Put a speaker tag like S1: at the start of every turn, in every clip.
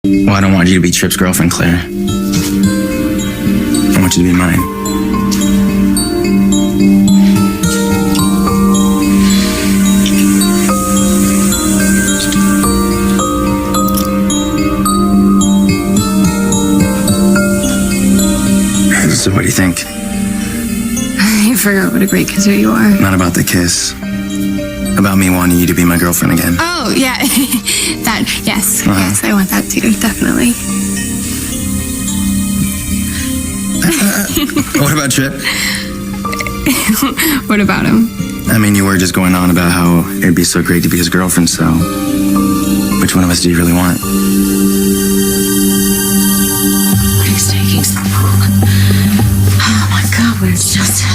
S1: Well, I don't want you to be Tripp's girlfriend, Claire. I want you to be mine. So what do you think?
S2: I forgot what a great kisser you are.
S1: Not about the kiss. About me wanting you to be my girlfriend again.
S2: Oh, yeah. Yes, I want that too, definitely.
S1: What about Tripp?
S2: What about him?
S1: I mean, you were just going on about how it'd be so great to be his girlfriend, so which one of us do you really want?
S2: He's taking so long. Oh my God, where's Justin?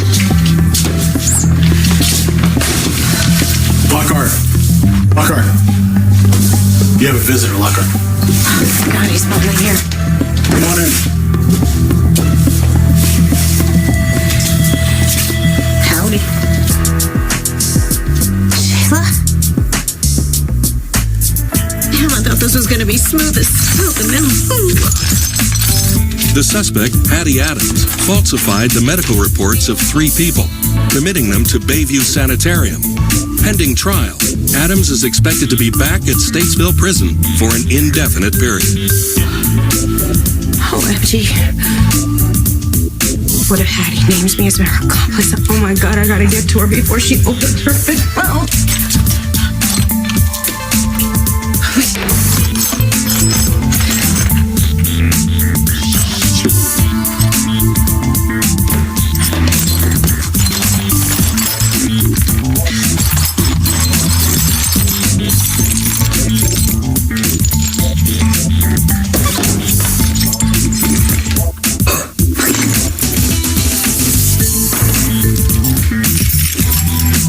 S3: Lockhart. Lockhart. You have a visitor, Lockhart.
S2: Oh God, he's probably here.
S3: Come on in.
S2: Howdy. Sheila? Damn, I thought this was gonna be smooth as silk, and then
S4: The suspect, Hattie Adams, falsified the medical reports of 3 people, committing them to Bayview Sanitarium. Pending trial, Adams is expected to be back at Statesville Prison for an indefinite period.
S2: OMG. What if Hattie names me as her accomplice? Oh my God, I gotta get to her before she opens her big mouth.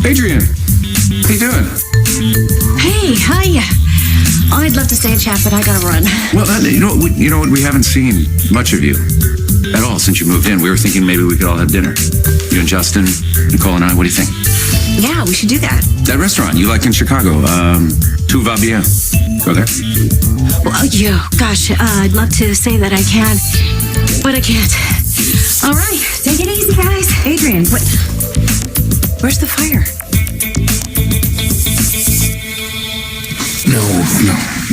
S5: Adrian, how you doing?
S2: Hey, hi. Oh, I'd love to stay and chat, but I gotta run.
S5: Well, you know what? We haven't seen much of you at all since you moved in. We were thinking maybe we could all have dinner. You and Justin, Nicole and I. What do you think?
S2: Yeah, we should do that.
S5: That restaurant you like in Chicago, Tout va bien. Go there.
S2: Well, yeah, gosh, I'd love to say that I can, but I can't. All right, take it easy, guys. Adrian, where's the fire?
S5: No.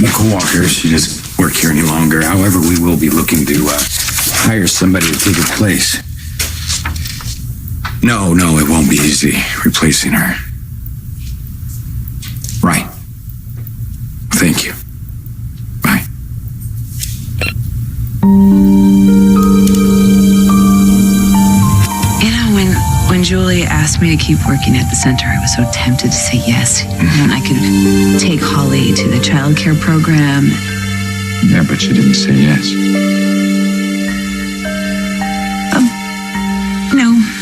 S5: Nicole Walker, she doesn't work here any longer. However, we will be looking to hire somebody to take her place. No, it won't be easy replacing her. Right. Thank you. Bye.
S6: You know, when Julie asked me to keep working at the center, I was so tempted to say yes. And I could take Holly to the childcare program.
S5: Yeah, but she didn't say yes.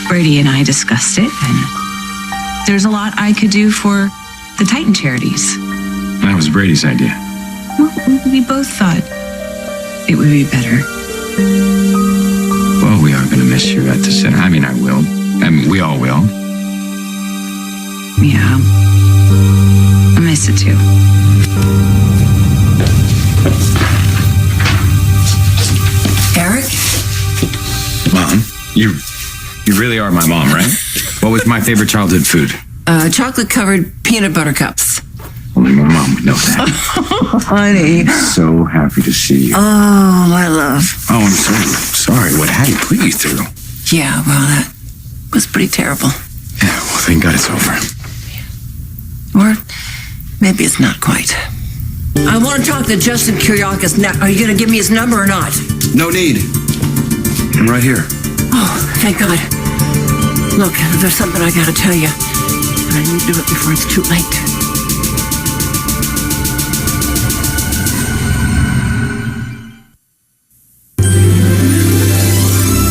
S6: Brady and I discussed it, and there's a lot I could do for the Titan charities.
S5: That was Brady's idea.
S6: Well, we both thought it would be better.
S5: Well, we are going to miss you at the center. I mean, I will. I mean, we all will.
S6: Yeah. I miss it too.
S7: Eric?
S5: Mom, you really are my mom, right? What was my favorite childhood food?
S7: Chocolate-covered peanut butter cups.
S5: Only my mom would know that.
S7: Honey.
S5: So happy to see you.
S7: Oh, my love.
S5: Oh, I'm so sorry. What Hattie put you through?
S7: Yeah, well, that was pretty terrible.
S5: Yeah, well, thank God it's over.
S7: Or maybe it's not quite. I want to talk to Justin Kiriakis now. Are you going to give me his number or not?
S5: No need. I'm right here.
S7: Oh, thank God. Look, there's something I got to tell you. And I need to do it before it's too late.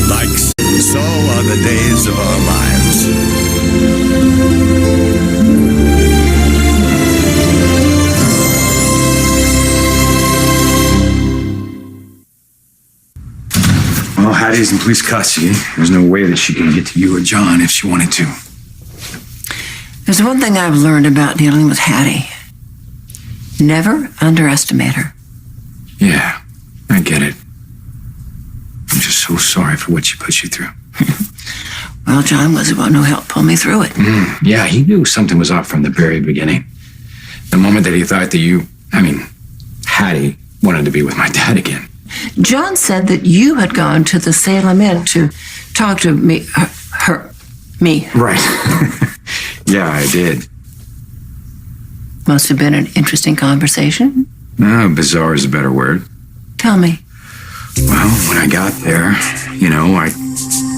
S8: Like so are the days of our lives.
S5: Well, Hattie's in police custody. There's no way that she can get to you or John if she wanted to.
S7: There's one thing I've learned about dealing with Hattie. Never underestimate her.
S5: Yeah, I get it. I'm just so sorry for what she put you through.
S7: Well, John was about no help pull me through it.
S5: Yeah, he knew something was off from the very beginning. The moment that he thought that Hattie wanted to be with my dad again.
S7: John said that you had gone to the Salem Inn to talk to me. Me.
S5: Right. Yeah, I did.
S7: Must have been an interesting conversation.
S5: Bizarre is a better word.
S7: Tell me.
S5: Well, when I got there, I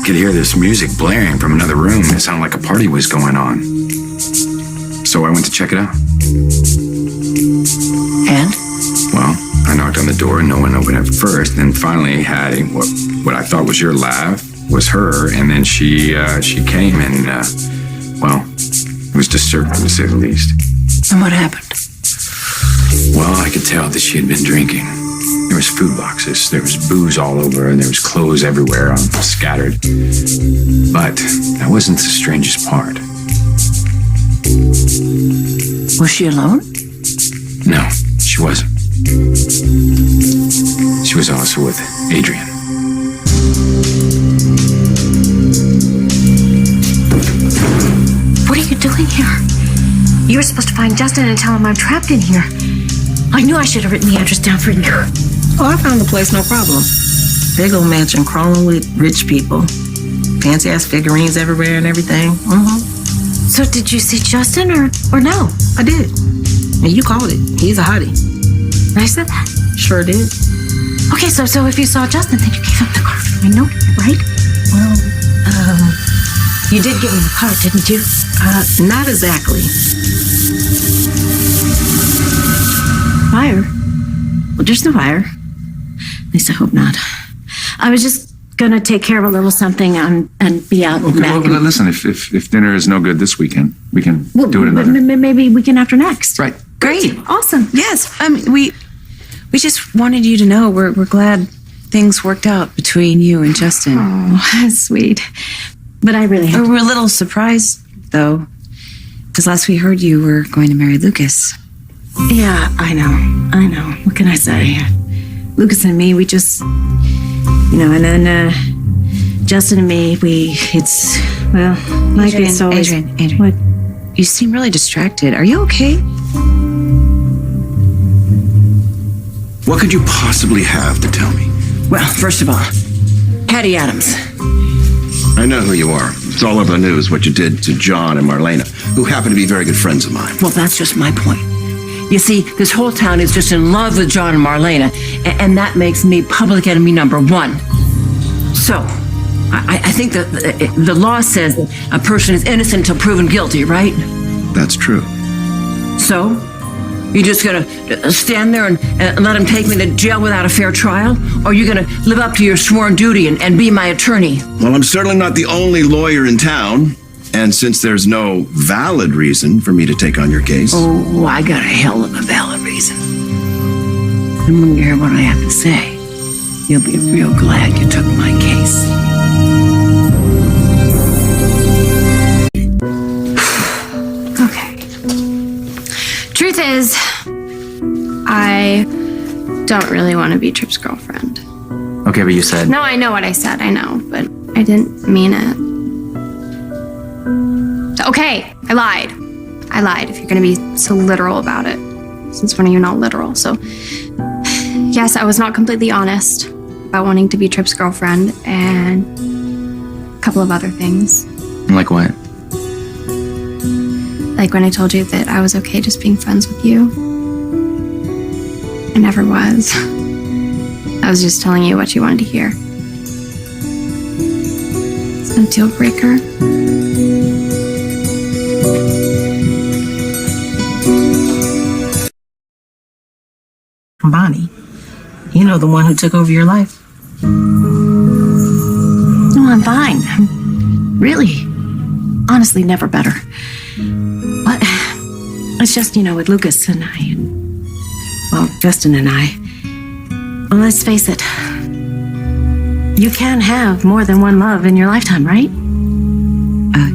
S5: could hear this music blaring from another room. It sounded like a party was going on. So I went to check it out.
S7: And?
S5: Well, I knocked on the door and no one opened at first. Then finally, Hattie, what I thought was your laugh was her. And then she came and, it was disturbing to say the least.
S7: And what happened?
S5: Well, I could tell that she had been drinking. There was food boxes, there was booze all over, and there was clothes everywhere, scattered. But that wasn't the strangest part.
S7: Was she alone?
S5: No, she wasn't. She was also with Adrian.
S2: What are you doing here? You were supposed to find Justin and tell him I'm trapped in here. I knew I should have written the address down for you.
S9: Oh, I found the place, no problem. Big old mansion crawling with rich people. Fancy ass figurines everywhere and everything.
S2: So did you see Justin or no?
S9: I did. And you called it. He's a hottie.
S2: I said that?
S9: Sure did.
S2: Okay, so if you saw Justin, then you gave him the card for my note, right?
S9: Well,
S2: you did give him the card, didn't you?
S9: not exactly.
S2: Fire? Well, there's no fire. At least I hope not. I was just gonna take care of a little something and be out and back.
S3: Well, listen, if dinner is no good this weekend, we can do it another.
S2: Maybe weekend after next.
S3: Right.
S6: Great.
S2: Awesome.
S6: Yes. We just wanted you to know we're glad things worked out between you and Justin.
S2: Oh, that's sweet. But I really have
S6: We're a little surprised, though, because last we heard you were going to marry Lucas.
S2: Yeah, I know. What can I say? Lucas and me, we just, and then Justin and me, like it's always.
S6: Adrian.
S2: What?
S6: You seem really distracted. Are you okay?
S8: What could you possibly have to tell me?
S7: Well, first of all, Hattie Adams.
S8: I know who you are. It's all over the news what you did to John and Marlena, who happen to be very good friends of mine.
S7: Well, that's just my point. You see, this whole town is just in love with John and Marlena, and that makes me public enemy number one. So, I think that the law says that a person is innocent until proven guilty, right?
S8: That's true.
S7: So, you just gonna stand there and let him take me to jail without a fair trial? Or are you gonna live up to your sworn duty and be my attorney?
S8: Well, I'm certainly not the only lawyer in town. And since there's no valid reason for me to take on your case...
S7: Oh, I got a hell of a valid reason. And when you hear what I have to say, you'll be real glad you took my case.
S10: Okay. Truth is, I don't really want to be Trip's girlfriend.
S1: Okay, but you said.
S10: No, I know what I said, I know, but I didn't mean it. Okay, I lied, if you're gonna be so literal about it, since when are you not literal? So, yes, I was not completely honest about wanting to be Trip's girlfriend and a couple of other things.
S1: Like what?
S10: Like when I told you that I was okay just being friends with you. I never was. I was just telling you what you wanted to hear. Is that a deal breaker?
S9: Bonnie. You know, the one who took over your life.
S2: No, I'm fine. I'm really, honestly, never better. But it's just, with Lucas and I, Justin and I. Well, let's face it. You can have more than one love in your lifetime, right?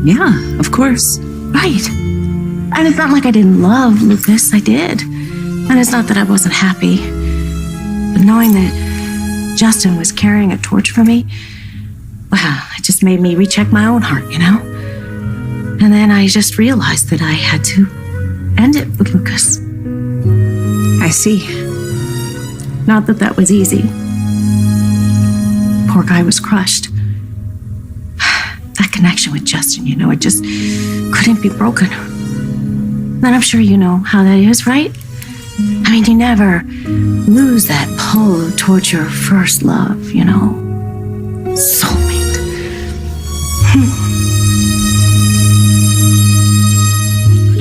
S6: Yeah, of course.
S2: Right. And it's not like I didn't love Lucas. I did. And it's not that I wasn't happy. But knowing that Justin was carrying a torch for me, well, it just made me recheck my own heart, you know? And then I just realized that I had to end it with Lucas.
S6: I see.
S2: Not that that was easy. Poor guy was crushed. That connection with Justin, you know, it just couldn't be broken. And I'm sure you know how that is, right? I mean, you never lose that pull towards your first love, you know? Soulmate.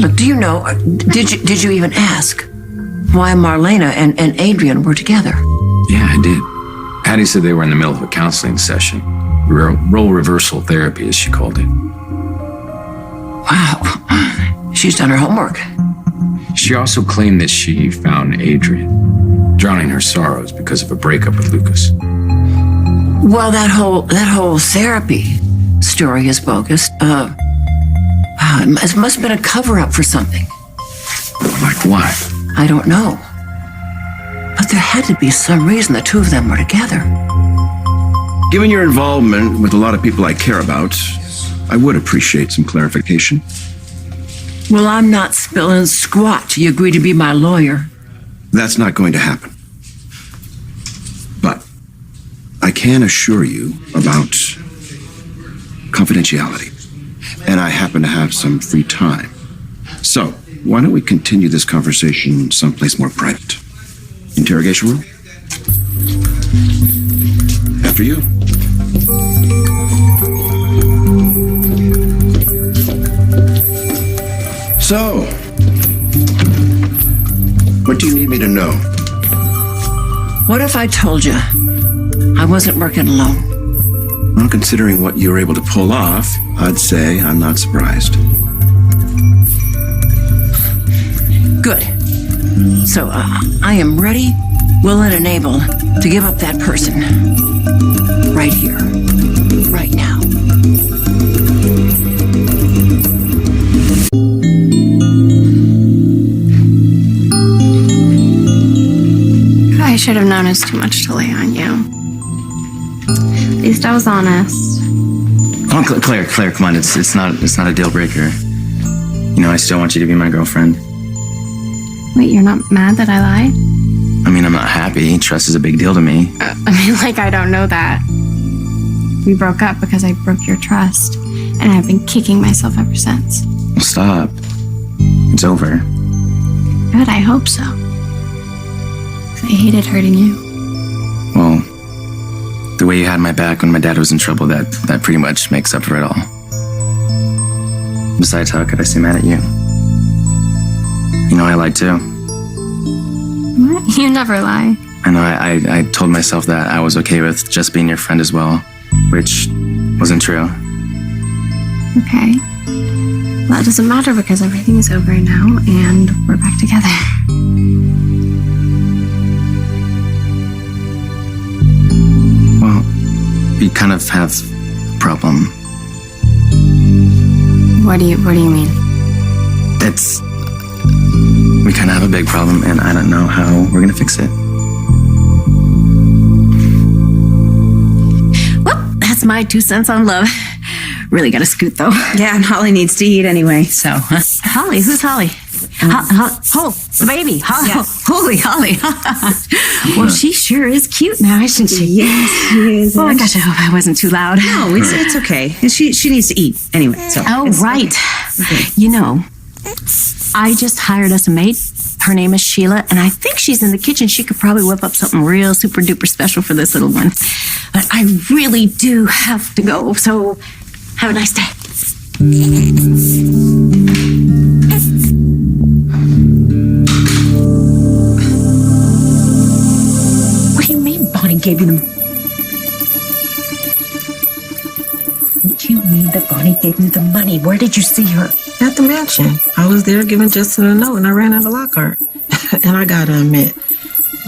S7: Look, do you know, did you even ask why Marlena and Adrian were together?
S5: Yeah, I did. Hattie said they were in the middle of a counseling session. Role reversal therapy, as she called it.
S7: Wow, she's done her homework.
S5: She also claimed that she found Adrian drowning her sorrows because of a breakup with Lucas.
S7: Well, that whole therapy story is bogus. Wow, it must have been a cover-up for something.
S5: Like what?
S7: I don't know. But there had to be some reason the two of them were together.
S8: Given your involvement with a lot of people I care about, I would appreciate some clarification.
S7: Well, I'm not spilling squat till you agree to be my lawyer.
S8: That's not going to happen. But I can assure you about confidentiality. And I happen to have some free time. So, why don't we continue this conversation someplace more private? Interrogation room? After you. So, what do you need me to know?
S7: What if I told you I wasn't working alone?
S8: Well, considering what you were able to pull off, I'd say I'm not surprised.
S7: Good. So I am ready, willing, and able to give up that person. Right here. Right now.
S10: I should have known it's too much to lay on you. At least I was honest.
S1: Come on, Claire, come on. It's not a deal breaker. You know, I still want you to be my girlfriend.
S10: Wait, you're not mad that I lied?
S1: I mean, I'm not happy. Trust is a big deal to me.
S10: I mean, like, I don't know that. We broke up because I broke your trust, and I've been kicking myself ever since.
S1: Well, stop. It's over.
S10: Good, I hope so. 'Cause I hated hurting you.
S1: Well, the way you had my back when my dad was in trouble, that pretty much makes up for it all. Besides, how could I stay mad at you? You know, I lied too.
S10: What? You never lie.
S1: I know, I told myself that I was okay with just being your friend as well, which wasn't true.
S10: Okay. Well, it doesn't matter because everything is over now and we're back together.
S1: Well, you kind of have a problem.
S10: What do you mean?
S1: We kind of have a big problem, and I don't know how we're gonna fix it.
S2: Well, that's my 2 cents on love. Really gotta scoot though.
S6: Yeah, and Holly needs to eat anyway, so.
S2: Holly, who's Holly? Oh, the baby. Holy Holly. Well, she sure is cute now, isn't she?
S6: Yes, she is.
S2: Oh my gosh, I hope I wasn't too loud.
S6: No, it's okay. She needs to eat anyway, so.
S2: Oh,
S6: it's
S2: right.
S6: okay.
S2: You know, I just hired us a maid. Her name is Sheila, and I think she's in the kitchen. She could probably whip up something real super duper special for this little one. But I really do have to go, so have a nice day. What do you mean Bonnie gave you the... What do you mean that Bonnie gave you the money? Where did you see her?
S9: At the mansion. I was there giving Justin a note and I ran out of Lockhart. And I gotta admit,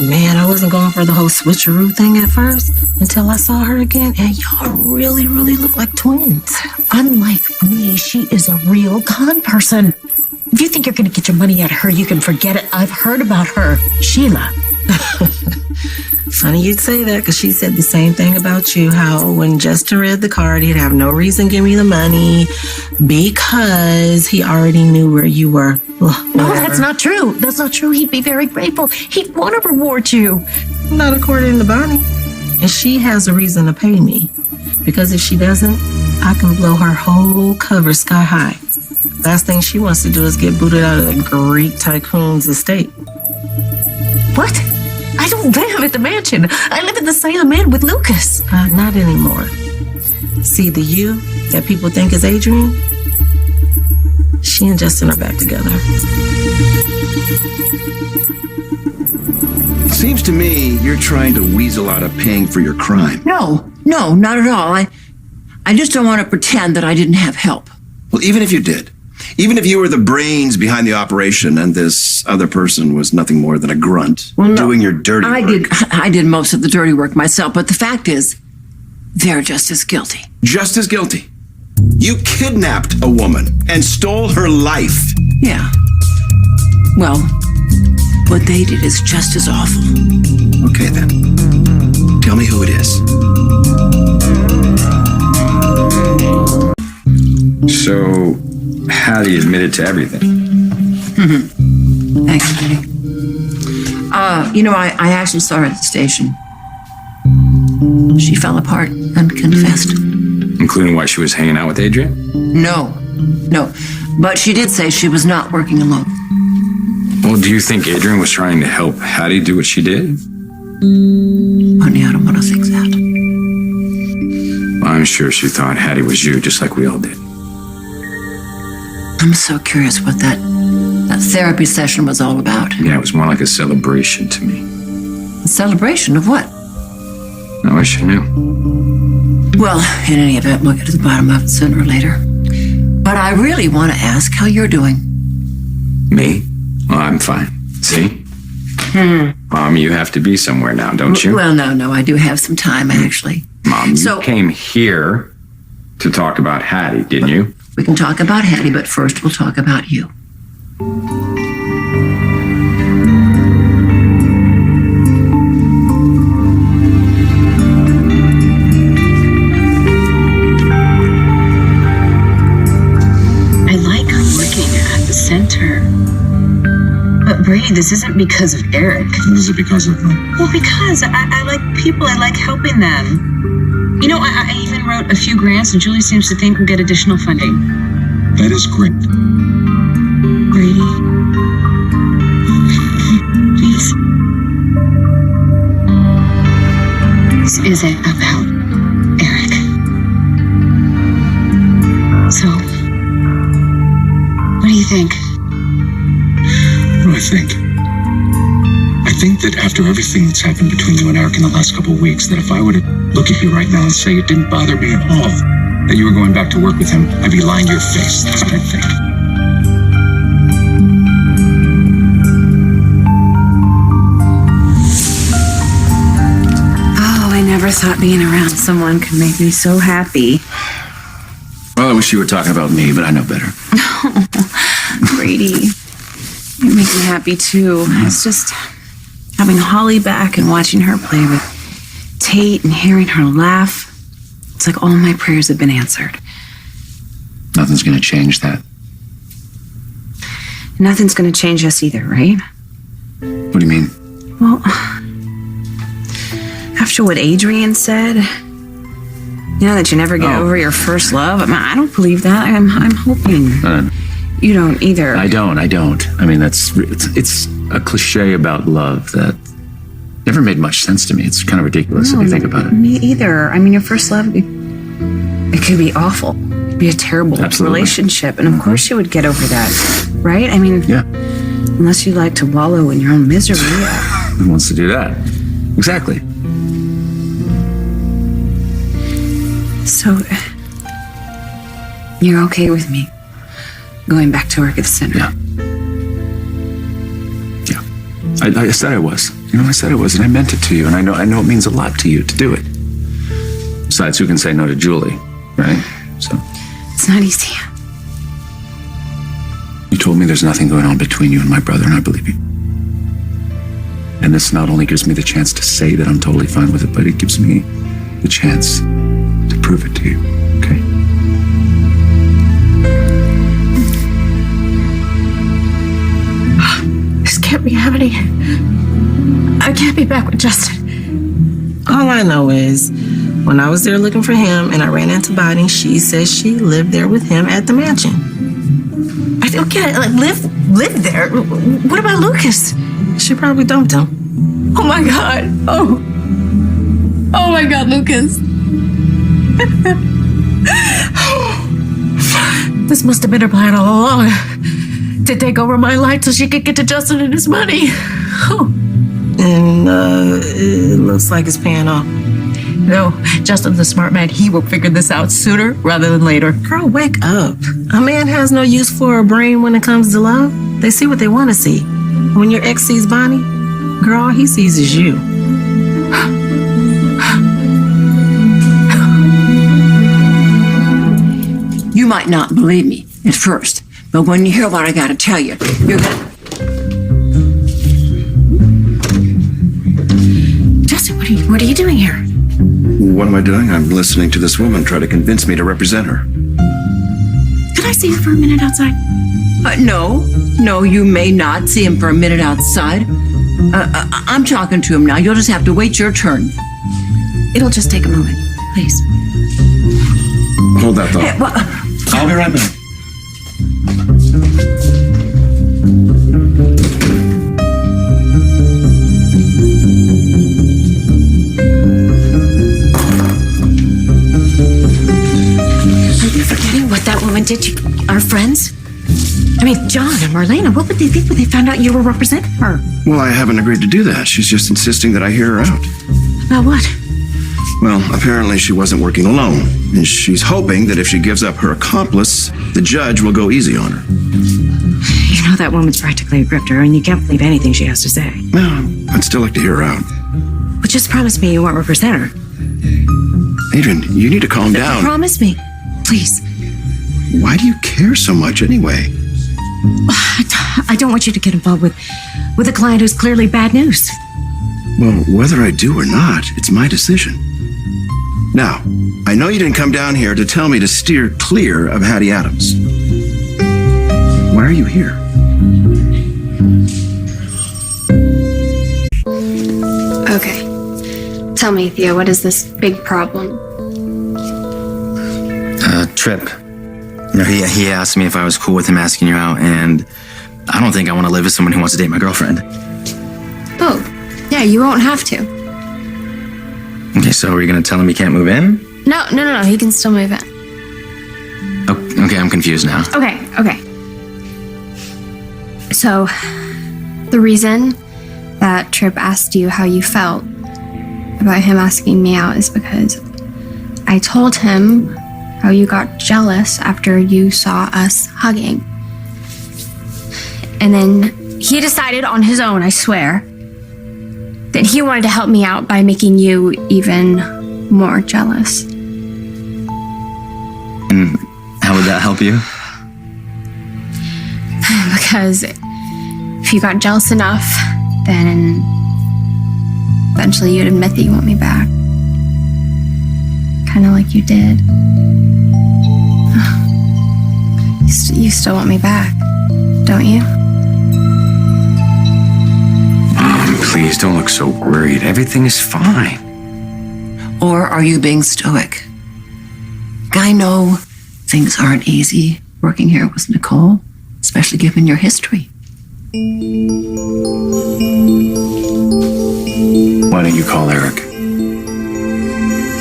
S9: man, I wasn't going for the whole switcheroo thing at first until I saw her again. And y'all really, really look like twins.
S2: Unlike me, she is a real con person. If you think you're going to get your money out of her, you can forget it. I've heard about her. Sheila.
S9: Funny you'd say that, because she said the same thing about you, how when Justin read the card, he'd have no reason to give me the money because he already knew where you were. Ugh,
S2: No,
S9: whatever.
S2: that's not true. That's not true. He'd be very grateful. He'd want to reward you.
S9: Not according to Bonnie. And she has a reason to pay me. Because if she doesn't, I can blow her whole cover sky high. Last thing she wants to do is get booted out of the Greek tycoon's estate.
S2: What? I don't live at the mansion. I live in the Siam with Lucas.
S9: Not anymore. See, the you that people think is Adrian, she and Justin are back together.
S8: Seems to me you're trying to weasel out of paying for your crime.
S7: No, not at all. I just don't want to pretend that I didn't have help.
S8: Well, even if you did, even if you were the brains behind the operation and this other person was nothing more than a grunt doing your dirty work.
S7: I did most of the dirty work myself, but the fact is, they're just as guilty.
S8: Just as guilty. You kidnapped a woman and stole her life.
S7: Yeah. Well, what they did is just as awful.
S8: Okay, then. Tell me who it is.
S5: So, Hattie admitted to everything.
S7: Thanks, Judy. I actually saw her at the station. She fell apart and confessed.
S5: Including why she was hanging out with Adrian?
S7: No. But she did say she was not working alone.
S5: Well, do you think Adrian was trying to help Hattie do what she did?
S7: Honey, I don't want to think that.
S5: Well, I'm sure she thought Hattie was you, just like we all did.
S7: I'm so curious what that therapy session was all about.
S5: Yeah, it was more like a celebration to me.
S7: A celebration of what?
S5: I wish I knew.
S7: Well, in any event, we'll get to the bottom of it sooner or later. But I really want to ask how you're doing.
S5: Me? Well, I'm fine. See? Mom, you have to be somewhere now, don't you?
S7: Well, no, I do have some time, actually.
S5: Mom, you came here to talk about Hattie, didn't you?
S7: We can talk about Hattie, but first we'll talk about you.
S6: I like working at the center. But Brady, this isn't because of Eric.
S3: Is it because of me?
S6: Well, because I like people. I like helping them. You know, I even wrote a few grants, and Julie seems to think we'll get additional funding.
S3: That is great.
S6: Brady, please. This isn't about Eric. So, what do you think?
S3: What do I think? I think that after everything that's happened between you and Eric in the last couple of weeks, that if I were to look at you right now and say it didn't bother me at all, that you were going back to work with him, I'd be lying to your face. That's what I think.
S10: Oh, I never thought being around someone could make me so happy.
S8: Well, I wish you were talking about me, but I know better.
S10: Brady, you make me happy too. It's just having Holly back and watching her play with Tate and hearing her laugh. It's like all my prayers have been answered.
S8: Nothing's going to change that.
S10: Nothing's going to change us either, right?
S8: What do you mean?
S10: Well, after what Adrian said, you know that you never get over your first love. I mean, I don't believe that. I'm hoping you don't either.
S1: I don't. I mean, it's a cliche about love that never made much sense to me. It's kind of ridiculous if you think about it.
S10: Me either. I mean, your first love, it could be awful. It could be a terrible relationship. And of course you would get over that, right? I mean,
S1: Yeah.
S10: unless you like to wallow in your own misery.
S1: Who wants to do that? Exactly.
S10: So, you're okay with me going back to work at the center?
S1: Yeah. I said I was. I said I was, and I meant it to you, and I know it means a lot to you to do it. Besides, who can say no to Julie, right? So
S10: It's not easy.
S1: you told me there's nothing going on between you and my brother, and I believe you. And this not only gives me the chance to say that I'm totally fine with it, but it gives me the chance to prove it to you, okay?
S2: This can't be happening. I can't be back with Justin.
S9: All I know is when I was there looking for him and I ran into Bonnie, she says she lived there with him at the mansion.
S2: I don't get it. Like, live there? What about Lucas?
S9: She probably dumped him.
S2: Oh my God. Oh my God, Lucas. This must have been her plan all along. To take over my life so she could get to Justin and his money. Oh.
S9: And it looks like it's paying off.
S2: No, Justin's a smart man. He will figure this out sooner rather than later.
S9: Girl, wake up. A man has no use for a brain when it comes to love. They see what they want to see. When your ex sees Bonnie, girl, all he sees is you.
S7: You might not believe me at first, but when you hear what I gotta tell you, you're gonna...
S2: Justin, what are you doing here?
S8: What am I doing? I'm listening to this woman try to convince me to represent her.
S2: Could I see you for a minute outside?
S7: No, you may not see him for a minute outside. I'm talking to him now. You'll just have to wait your turn.
S2: It'll just take a moment, please.
S8: Hold that thought.
S7: Hey, well,
S8: I'll be right back.
S2: Are you forgetting what that woman did to our friends? I mean, John and Marlena, what would they think when they found out you were representing her?
S8: Well, I haven't agreed to do that. She's just insisting that I hear her out.
S2: About what?
S8: Well, apparently she wasn't working alone, and she's hoping that if she gives up her accomplice, the judge will go easy on her.
S2: You know that woman's practically a grifter, and you can't believe anything she has to say.
S8: No, I'd still like to hear her out.
S2: But just promise me you won't represent her.
S8: Adrian, you need to calm down.
S2: Promise me, please.
S8: Why do you care so much anyway?
S2: I don't want you to get involved with a client who's clearly bad news.
S8: Well, whether I do or not, it's my decision. Now, I know you didn't come down here to tell me to steer clear of Hattie Adams. Why are you here?
S10: Okay. Tell me, Theo, what is this big problem?
S11: Trip. You know, he asked me if I was cool with him asking you out, and I don't think I want to live with someone who wants to date my girlfriend.
S10: Oh, yeah, you won't have to.
S11: Okay, so are you going to tell him he can't move in?
S10: No, he can still move in.
S11: Oh, okay, I'm confused now.
S10: Okay. So, the reason that Tripp asked you how you felt about him asking me out is because I told him how you got jealous after you saw us hugging. And then he decided on his own, I swear, that he wanted to help me out by making you even more jealous.
S11: And how would that help you?
S10: Because if you got jealous enough, then eventually you'd admit that you want me back. Kind of like you did. You still want me back, don't you?
S5: Please don't look so worried. Everything is fine.
S7: or are you being stoic? I know things aren't easy working here with Nicole, especially given your history.
S1: Why don't you call Eric?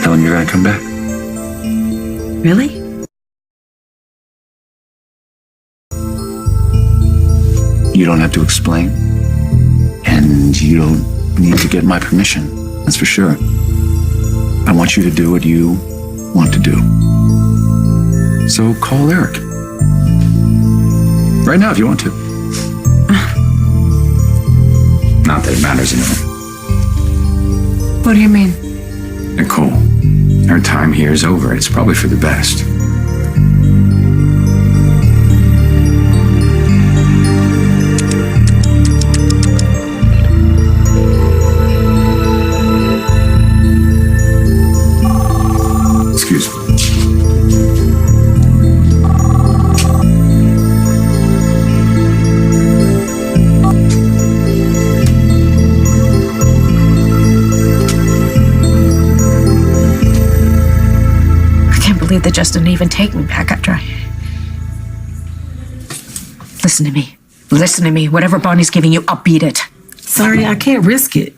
S1: Tell him you're gonna come back.
S7: Really?
S1: You don't have to explain. And you don't need to get my permission. That's for sure. I want you to do what you want to do. So call Eric. Right now if you want to.
S5: Not that it matters anymore.
S7: What do you mean?
S5: Nicole, her time here is over. It's probably for the best.
S2: believe that Justin even take me back after I... Listen to me. Listen to me. Whatever Bonnie's giving you, I'll beat it.
S9: Sorry, I can't risk it.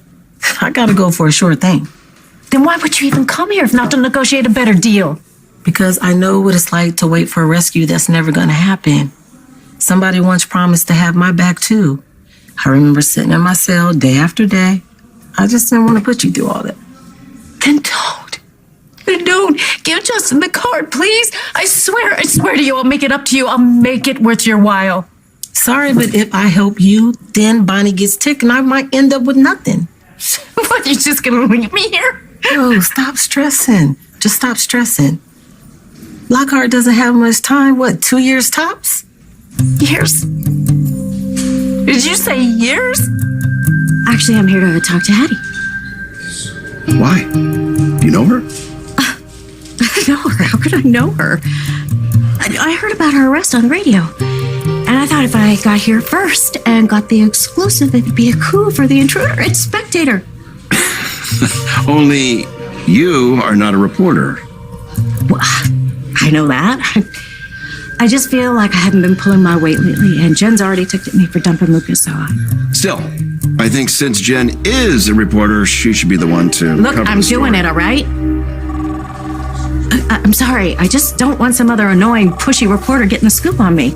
S9: I gotta go for a sure thing.
S2: Then why would you even come here if not to negotiate a better deal?
S9: Because I know what it's like to wait for a rescue that's never gonna happen. Somebody once promised to have my back too. I remember sitting in my cell day after day. I just didn't want to put you through all that.
S2: Then don't. Then don't. Give Justin the card, please. I swear to you, I'll make it up to you. I'll make it worth your while.
S9: Sorry, but if I help you, then Bonnie gets ticked and I might end up with nothing.
S2: What, you're just gonna leave me here?
S9: No, stop stressing. Just stop stressing. Lockhart doesn't have much time. What, 2 years tops?
S2: Years? Did you say years?
S10: Actually, I'm here to talk to Hattie.
S8: Why? Do you know her?
S10: I know her. How could I know her? I heard about her arrest on the radio. And I thought if I got here first and got the exclusive, it'd be a coup for the Intruder and Spectator.
S8: Only you are not a reporter.
S10: Well, I know that. I just feel like I haven't been pulling my weight lately, and Jen's already ticked at me for dumping Lucas, so
S8: Still, I think since Jen is a reporter, she should be the one to
S2: Look,
S8: cover
S2: I'm
S8: the story.
S2: doing it, all right?
S10: I'm sorry. I just don't want some other annoying, pushy reporter getting the scoop on me.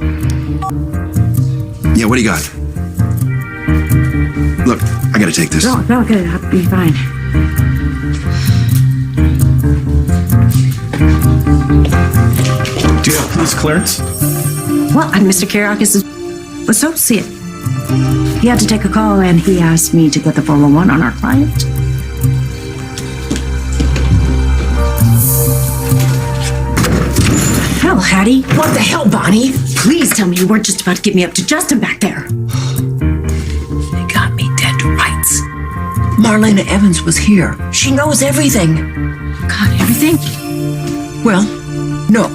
S8: Yeah, what do you got? Look, I gotta take this.
S10: No, good. I'll be fine.
S1: Do you have police clearance?
S10: Well, I'm Mr. Kiriakis' associate. He had to take a call, and he asked me to get the 411 on our client. Hell, Hattie.
S7: What the hell, Bonnie?
S10: Please tell me you weren't just about to get me up to Justin back there.
S7: They got me dead to rights. Marlena Evans was here. She knows everything.
S10: God, everything?
S7: Well, no.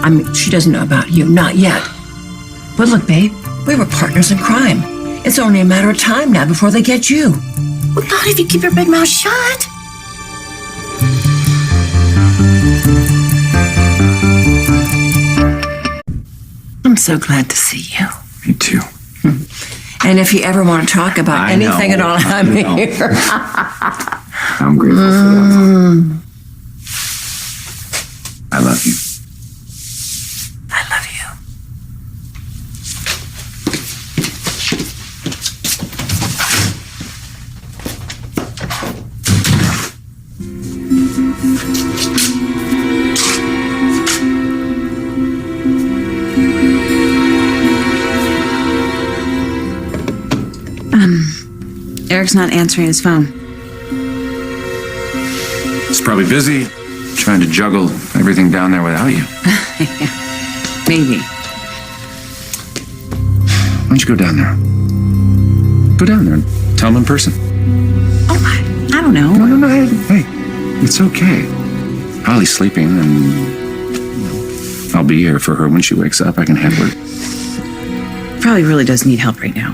S7: I mean, she doesn't know about you, not yet. But look, babe, we were partners in crime. It's only a matter of time now before they get you.
S10: Well, not if you keep your big mouth shut.
S7: I'm so glad to see you.
S5: Me too.
S7: And if you ever want to talk about
S5: I
S7: anything
S5: know,
S7: at all, I'm
S5: I know.
S7: here.
S5: I'm grateful for that. I love you.
S7: I love you.
S6: Eric's not answering his phone.
S5: It's probably busy trying to juggle everything down there without you.
S6: Maybe.
S1: Why don't you go down there? Go down there and tell him in person.
S6: Oh, I don't know.
S1: No, hey, it's okay. Holly's sleeping, and I'll be here for her when she wakes up. I can handle her.
S6: Probably really does need help right now.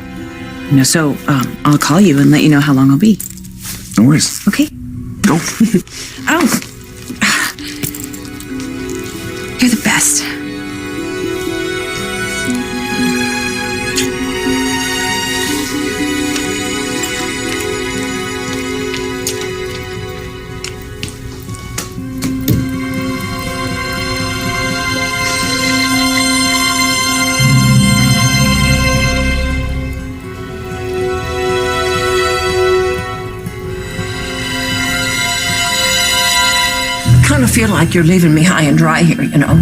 S6: So I'll call you and let you know how long I'll be.
S1: No worries.
S6: Okay?
S1: Go.
S6: Oh. You're the best.
S7: I kind of feel like you're leaving me high and dry here, you know.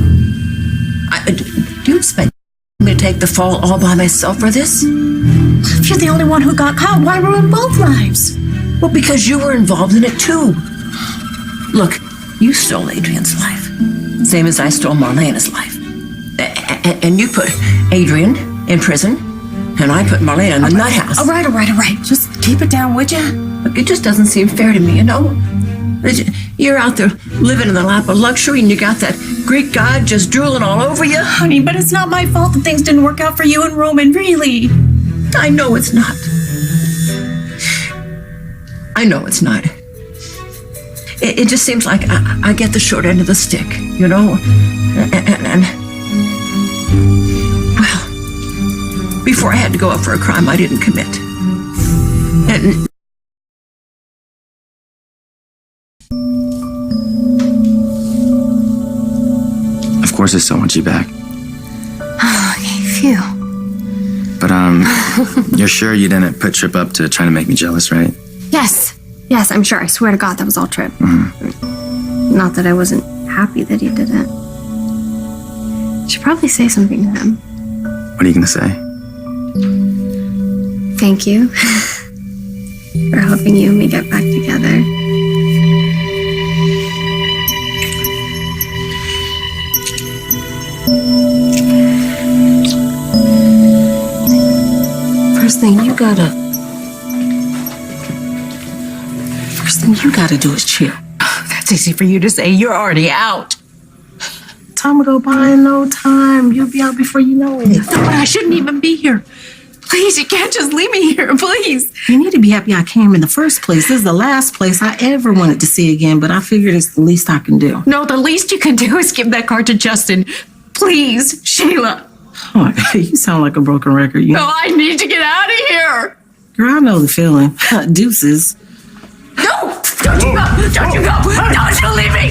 S7: Do you expect me to take the fall all by myself for this?
S10: If you're the only one who got caught, why ruin both lives?
S7: Well, because you were involved in it too. Look, you stole Adrian's life, same as I stole Marlena's life. And you put Adrian in prison, and I put Marlena in the nut house.
S10: All right. Just keep it down, would you?
S7: Look, it just doesn't seem fair to me, you know? You're out there living in the lap of luxury, and you got that Greek god just drooling all over you.
S10: Honey, but it's not my fault that things didn't work out for you and Roman, really.
S7: I know it's not. I know it's not. it just seems like I get the short end of the stick, you know? And well, before I had to go up for a crime I didn't commit. And
S11: Of course I still want you back.
S10: Oh, okay, phew.
S11: But, you're sure you didn't put Trip up to trying to make me jealous, right?
S10: Yes. Yes, I'm sure. I swear to God that was all Trip. Not that I wasn't happy that he didn't. Should probably say something to him.
S11: What are you gonna say?
S10: Thank you for helping you and me get back together.
S9: First thing you gotta do is chill.
S2: That's easy for you to say. You're already out.
S9: Time will go by in no time. You'll be out before you know it.
S2: No, I shouldn't even be here. Please, you can't just leave me here, please.
S9: You need to be happy I came in the first place. This is the last place I ever wanted to see again, but I figured it's the least I can do.
S2: No, the least you can do is give that card to Justin. Please, Sheila.
S9: Oh, you sound like a broken record.
S2: No, I need to get out of here.
S9: Girl, I know the feeling. Deuces.
S2: No! Don't you go! Don't you go! Don't you leave me!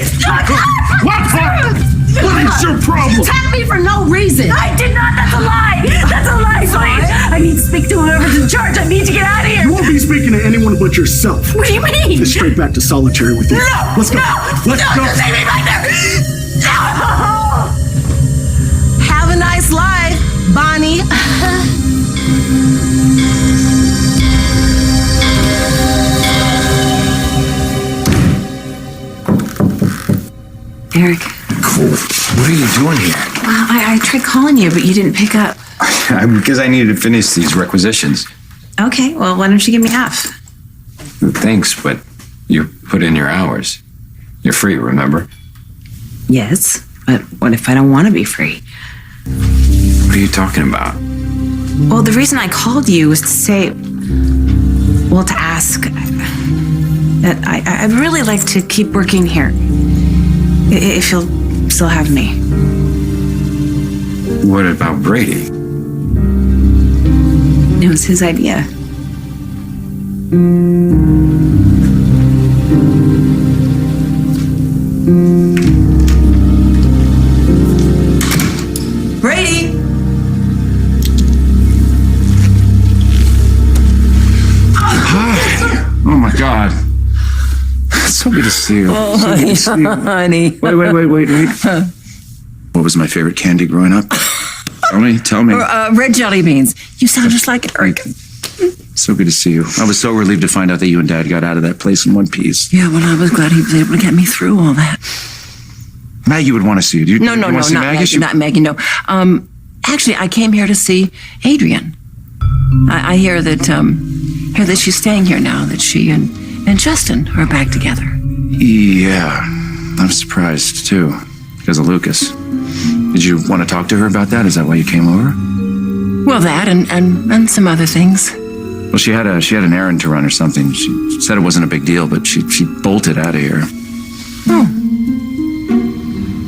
S8: What is your problem?
S2: You attacked me for no reason. I did not. That's a lie. That's a lie, please. I need to speak to whoever's in charge. I need to get out of here.
S8: You won't be speaking to anyone but yourself.
S2: What do you mean?
S8: Just straight back to solitary with you.
S2: No!
S8: Let's go. Let's go.
S2: Just leave me back there. No!
S9: Have a nice life, Bonnie.
S6: Eric,
S5: Cool. What are you doing here?
S6: well, I tried calling you, but you didn't pick up.
S5: Because I needed to finish these requisitions.
S6: Okay, well, why don't you give me half?
S5: Thanks, but you put in your hours. You're free, remember?
S6: Yes, but what if I don't want to be free?
S5: What are you talking about?
S6: Well, the reason I called you was to say, well, to ask that I'd really like to keep working here. If you'll still have me.
S5: What about Brady?
S6: It was his idea.
S7: Brady!
S5: Hi. Oh my God. So good to see you.
S7: Oh,
S5: So good to see you.
S7: honey.
S1: Wait. What was my favorite candy growing up? Tell me.
S7: Red jelly beans. You sound just like Eric.
S1: So good to see you. I was so relieved to find out that you and Dad got out of that place in one piece.
S7: Yeah, well, I was glad he was able to get me through all that.
S1: Maggie would want to see you. Do you
S7: No,
S1: you want to see
S7: not Maggie, not Maggie, no. Actually, I came here to see Adrian. I hear that she's staying here now, that she and Justin are back together.
S1: Yeah, I'm surprised too, because of Lucas. Did you want to talk to her about that? Is that why you came over?
S7: Well, that and some other things.
S1: Well, she had an errand to run or something. She said it wasn't a big deal, but she bolted out of here.
S7: Oh.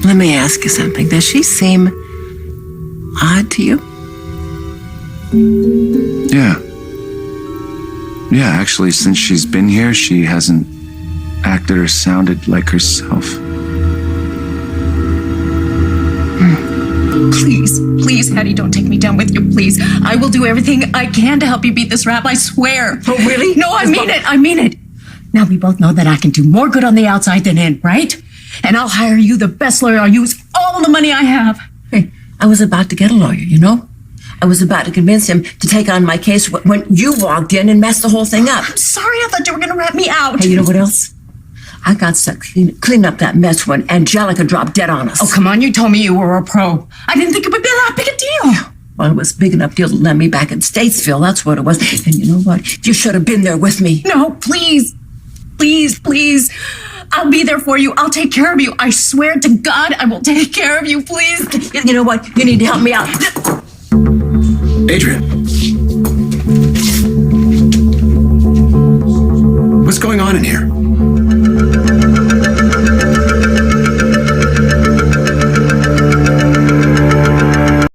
S7: Let me ask you something. Does she seem odd to you?
S1: Yeah. Yeah, actually, since she's been here, she hasn't acted or sounded like herself.
S2: Please, Hattie, don't take me down with you, please. I will do everything I can to help you beat this rap, I swear.
S7: Oh, really?
S2: No, I mean it. Now we both know that I can do more good on the outside than in, right? And I'll hire you the best lawyer. I'll use all the money I have.
S7: Hey, I was about to get a lawyer, you know? I was about to convince him to take on my case when you walked in and messed the whole thing up.
S2: I'm sorry, I thought you were going to rat me out.
S7: Hey, you know what else? I got stuck clean up that mess when Angelica dropped dead on us.
S2: Oh, come on, you told me you were a pro. I didn't think it would be that big a deal.
S7: Well, it was a big enough deal to land me back in Statesville. That's what it was. And you know what? You should have been there with me.
S2: No, please. I'll be there for you. I'll take care of you. I swear to God, I will take care of you, please.
S7: You know what? You need to help me out.
S1: Adrian.